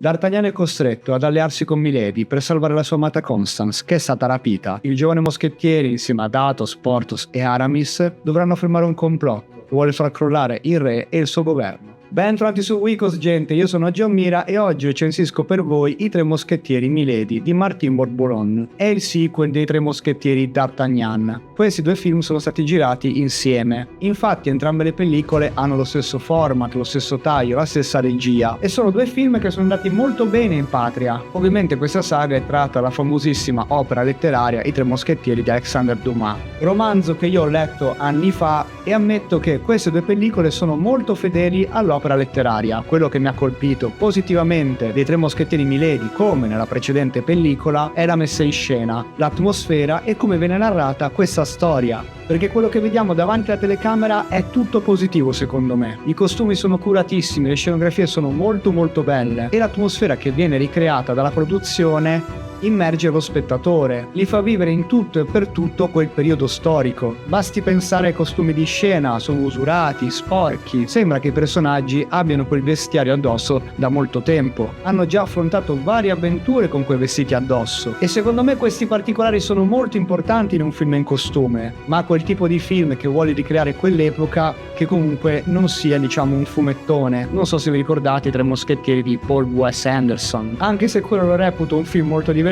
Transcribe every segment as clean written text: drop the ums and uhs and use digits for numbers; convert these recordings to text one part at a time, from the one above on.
D'Artagnan è costretto ad allearsi con Milady per salvare la sua amata Constance, che è stata rapita. Il giovane moschettiere, insieme ad Athos, Porthos e Aramis, dovranno fermare un complotto che vuole far crollare il re e il suo governo. Ben trovati su Wikos, gente, io sono Gian Mira e oggi recensisco per voi I Tre Moschettieri Milady di Martin Bourboulon. È il sequel dei Tre Moschettieri D'Artagnan. Questi due film sono stati girati insieme. Infatti entrambe le pellicole hanno lo stesso format, lo stesso taglio, la stessa regia e sono due film che sono andati molto bene in patria. Ovviamente questa saga è tratta dalla famosissima opera letteraria I Tre Moschettieri di Alexandre Dumas, romanzo che io ho letto anni fa e ammetto che queste due pellicole sono molto fedeli all'opera letteraria. Quello che mi ha colpito positivamente dei Tre Moschettieri Milady, come nella precedente pellicola, è la messa in scena, l'atmosfera e come viene narrata questa storia, perché quello che vediamo davanti alla telecamera è tutto positivo secondo me. I costumi sono curatissimi, le scenografie sono molto belle e l'atmosfera che viene ricreata dalla produzione immerge lo spettatore, li fa vivere in tutto e per tutto quel periodo storico. Basti pensare ai costumi di scena, sono usurati, sporchi, sembra che i personaggi abbiano quel vestiario addosso da molto tempo, hanno già affrontato varie avventure con quei vestiti addosso e secondo me questi particolari sono molto importanti in un film in costume, ma quel tipo di film che vuole ricreare quell'epoca che comunque non sia diciamo un fumettone. Non so se vi ricordate I Tre Moschettieri di Paul W.S. Anderson, anche se quello lo reputo un film molto divertente,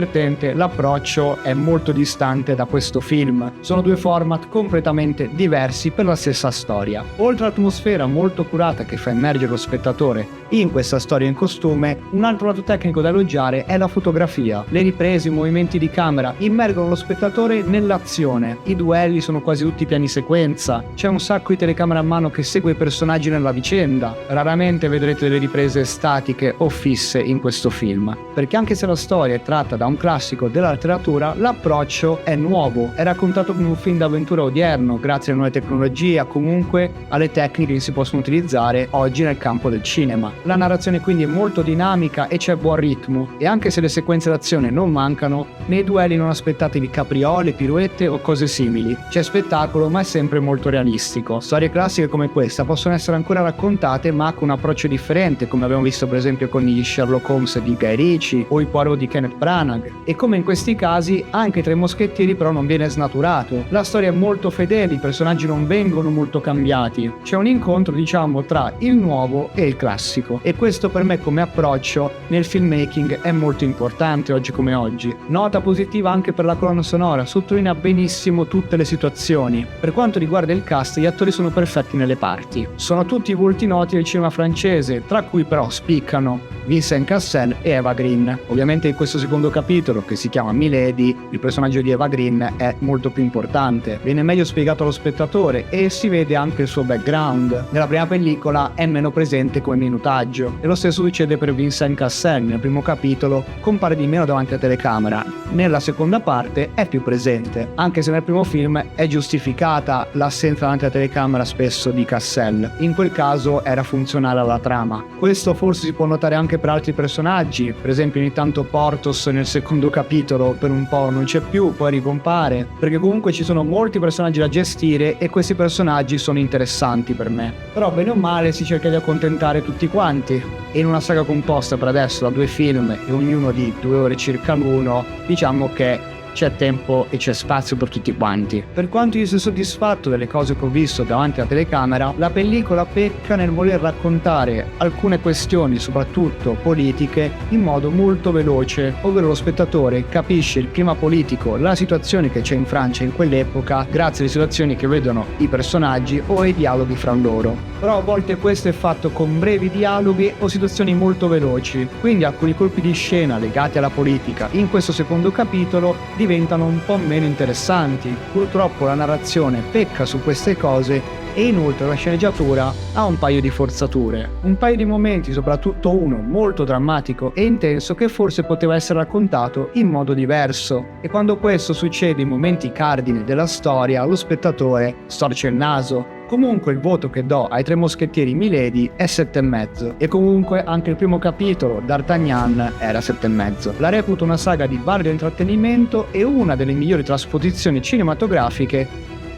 l'approccio è molto distante da questo film. Sono due format completamente diversi per la stessa storia. Oltre all'atmosfera molto curata che fa immergere lo spettatore in questa storia in costume, un altro lato tecnico da elogiare è la fotografia. Le riprese, i movimenti di camera immergono lo spettatore nell'azione. I duelli sono quasi tutti piani sequenza, c'è un sacco di telecamera a mano che segue i personaggi nella vicenda. Raramente vedrete delle riprese statiche o fisse in questo film, perché anche se la storia è tratta da un classico della letteratura, l'approccio è nuovo, è raccontato come un film d'avventura odierno, grazie alle nuove tecnologie, comunque alle tecniche che si possono utilizzare oggi nel campo del cinema. La narrazione quindi è molto dinamica e c'è buon ritmo, e anche se le sequenze d'azione non mancano, nei duelli non aspettatevi capriole, pirouette o cose simili. C'è spettacolo, ma è sempre molto realistico. Storie classiche come questa possono essere ancora raccontate, ma con un approccio differente, come abbiamo visto per esempio con gli Sherlock Holmes di Guy Ritchie o i Poirot di Kenneth Branagh. E come in questi casi anche Tre Moschettieri però non viene snaturato, la storia è molto fedele, i personaggi non vengono molto cambiati, c'è un incontro diciamo tra il nuovo e il classico e questo per me come approccio nel filmmaking è molto importante oggi come oggi. Nota positiva anche per la colonna sonora, sottolinea benissimo tutte le situazioni. Per quanto riguarda il cast, gli attori sono perfetti nelle parti, sono tutti volti noti del cinema francese, tra cui però spiccano Vincent Cassel e Eva Green. Ovviamente in questo secondo capitolo, che si chiama Milady, il personaggio di Eva Green è molto più importante, viene meglio spiegato allo spettatore e si vede anche il suo background. Nella prima pellicola è meno presente come minutaggio e lo stesso succede per Vincent Cassel. Nel primo capitolo compare di meno davanti alla telecamera, nella seconda parte è più presente, anche se nel primo film è giustificata l'assenza davanti alla telecamera spesso di Cassel, in quel caso era funzionale alla trama. Questo forse si può notare anche per altri personaggi, per esempio ogni tanto Porthos nel secondo capitolo per un po' non c'è più, poi ricompare, perché comunque ci sono molti personaggi da gestire e questi personaggi sono interessanti per me. Però bene o male si cerca di accontentare tutti quanti e in una saga composta per adesso da due film e ognuno di 2 ore circa l'uno, diciamo che c'è tempo e c'è spazio per tutti quanti. Per quanto io sia soddisfatto delle cose che ho visto davanti alla telecamera, la pellicola pecca nel voler raccontare alcune questioni, soprattutto politiche, in modo molto veloce, ovvero lo spettatore capisce il clima politico, la situazione che c'è in Francia in quell'epoca, grazie alle situazioni che vedono i personaggi o ai dialoghi fra loro. Però a volte questo è fatto con brevi dialoghi o situazioni molto veloci, quindi alcuni colpi di scena legati alla politica in questo secondo capitolo diventano un po' meno interessanti. Purtroppo la narrazione pecca su queste cose e inoltre la sceneggiatura ha un paio di forzature, un paio di momenti, soprattutto uno molto drammatico e intenso che forse poteva essere raccontato in modo diverso, e quando questo succede in momenti cardine della storia lo spettatore storce il naso. Comunque il voto che do ai Tre Moschettieri Milady è 7,5 e comunque anche il primo capitolo D'Artagnan era 7,5. La reputo una saga di valido intrattenimento e una delle migliori trasposizioni cinematografiche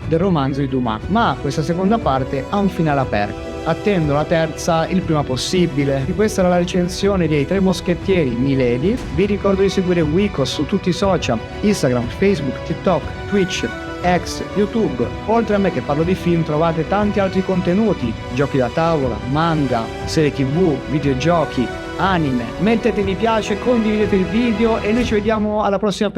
del romanzo di Dumas, ma questa seconda parte ha un finale aperto. attendo la terza il prima possibile. E questa era la recensione dei Tre Moschettieri Milady. Vi ricordo di seguire Wikos su tutti i social, Instagram, Facebook, TikTok, Twitch, X, YouTube. Oltre a me che parlo di film trovate tanti altri contenuti, giochi da tavola, manga, serie tv, videogiochi, anime. Mettete mi piace, condividete il video e noi ci vediamo alla prossima